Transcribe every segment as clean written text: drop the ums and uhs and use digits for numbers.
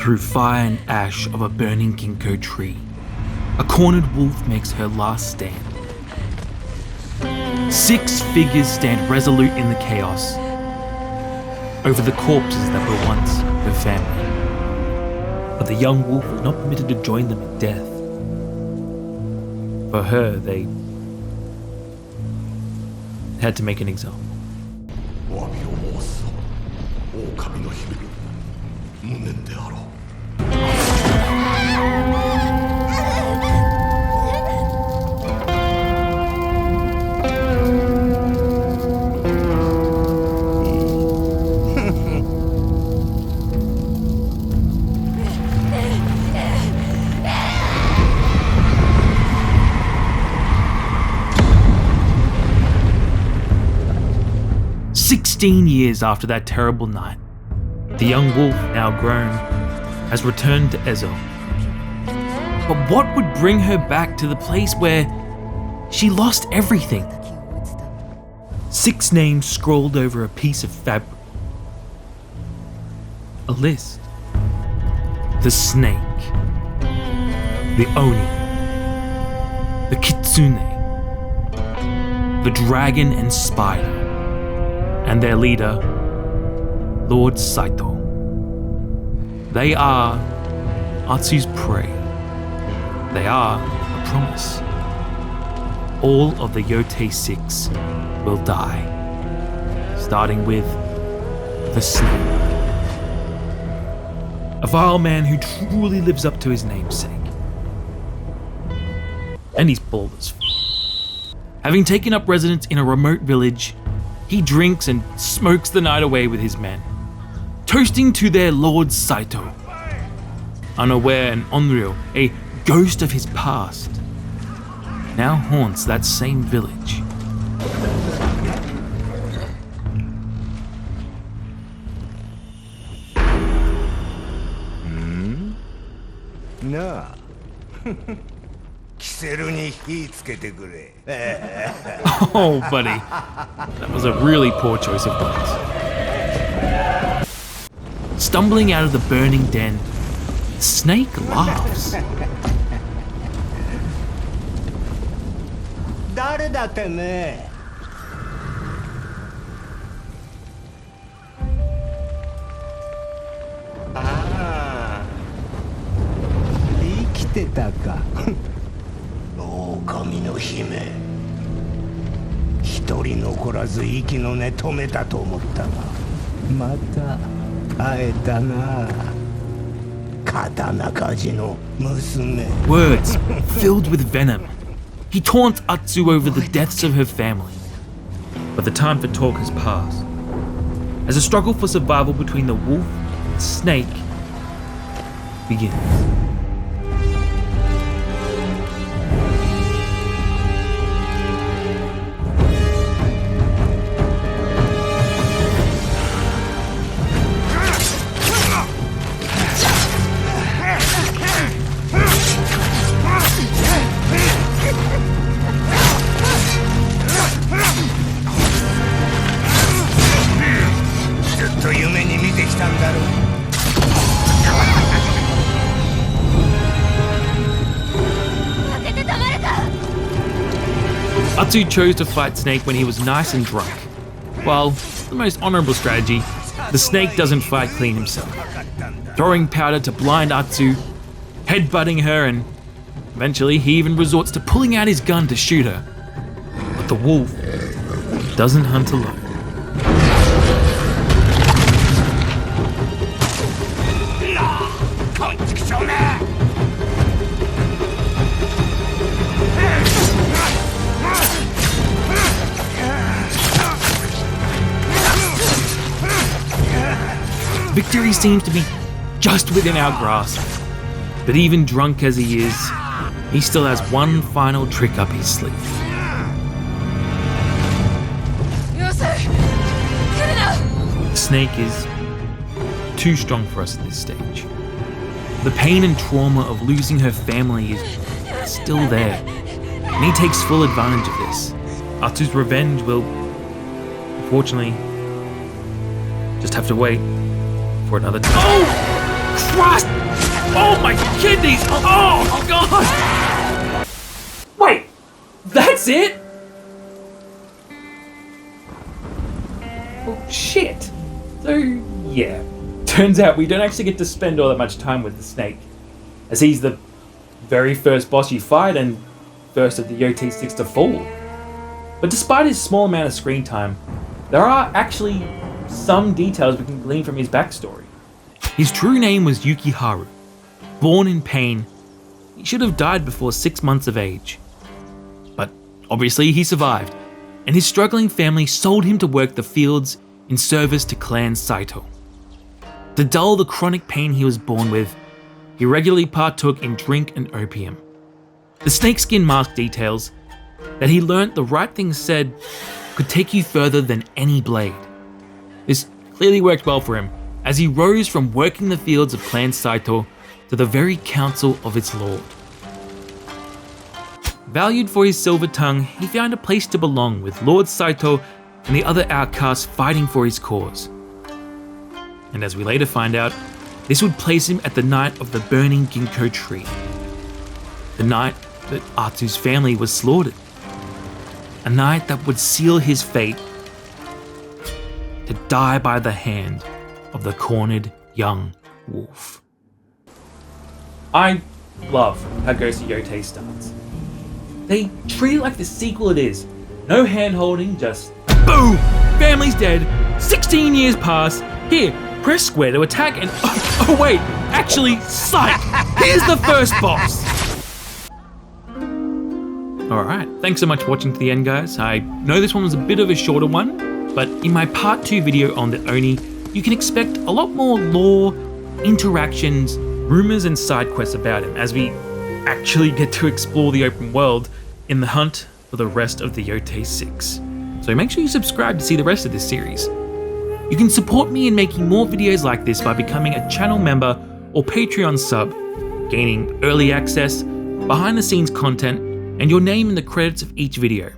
Through fire and ash of a burning ginkgo tree, a cornered wolf makes her last stand. 6 figures stand resolute in the chaos over the corpses that were once her family. But the young wolf was not permitted to join them in death. For her, they had to make an example. 16 years after that terrible night, the young wolf, now grown, has returned to Ezo. But what would bring her back to the place where she lost everything? 6 names scrawled over a piece of fabric. A list. The snake, the oni, the kitsune, the dragon and spider, and their leader, Lord Saito. They are Atsu's prey. They are a promise. All of the Yōtei Six will die, starting with the snake. A vile man who truly lives up to his namesake. And he's bald as f***. Having taken up residence in a remote village, he drinks and smokes the night away with his men, toasting to their Lord Saito. Unaware and Onryo, a ghost of his past, now haunts that same village. Na. Oh, buddy, that was a really poor choice of words. Stumbling out of the burning den, the snake laughs. 誰だてめえ。ああ、生きてたか。狼の姫。一人残らず息の根止めたと思ったが、また会えたな。刀鍛冶の娘。 Words filled with venom. He taunts Atsu over the deaths of her family. But the time for talk has passed. As a struggle for survival between the wolf and the snake begins. Atsu chose to fight Snake when he was nice and drunk. While the most honorable strategy, the snake doesn't fight clean himself, throwing powder to blind Atsu, headbutting her, and eventually he even resorts to pulling out his gun to shoot her. But the wolf doesn't hunt alone. Victory seems to be just within our grasp. But even drunk as he is, he still has one final trick up his sleeve. The snake is too strong for us at this stage. The pain and trauma of losing her family is still there, and he takes full advantage of this. Atsu's revenge will, unfortunately, just have to wait for another time. Oh! Christ! Oh my kidneys! Oh God! Wait, that's it? Oh shit. So yeah, turns out we don't actually get to spend all that much time with the snake, as he's the very first boss you fight and first of the Yōtei Six to fall. But despite his small amount of screen time, there are actually some details we can glean from his backstory. His true name was Yukiharu. Born in pain, he should have died before 6 months of age. But obviously he survived, and his struggling family sold him to work the fields in service to Clan Saito. To dull the chronic pain he was born with, he regularly partook in drink and opium. The snakeskin mask details that he learnt the right things said could take you further than any blade. This clearly worked well for him, as he rose from working the fields of Clan Saito to the very council of its lord. Valued for his silver tongue, he found a place to belong with Lord Saito and the other outcasts fighting for his cause. And as we later find out, this would place him at the night of the burning ginkgo tree. The night that Atsu's family was slaughtered. A night that would seal his fate to die by the hand of the cornered young wolf. I love how Ghost of Yōtei starts. They treat it like the sequel it is. No hand-holding, just boom! Family's dead, 16 years pass, here, press square to attack and oh wait, actually, psych! Here's the first boss! Alright, thanks so much for watching to the end, guys. I know this one was a bit of a shorter one, but in my part 2 video on the Oni, you can expect a lot more lore, interactions, rumors and side quests about him as we actually get to explore the open world in the hunt for the rest of the Yōtei Six. So make sure you subscribe to see the rest of this series. You can support me in making more videos like this by becoming a channel member or Patreon sub, gaining early access, behind the scenes content, and your name in the credits of each video.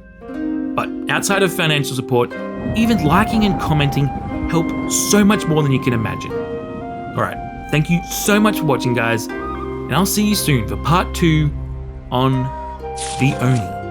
But outside of financial support, even liking and commenting help so much more than you can imagine. Alright, thank you so much for watching, guys, and I'll see you soon for part 2 on the Oni.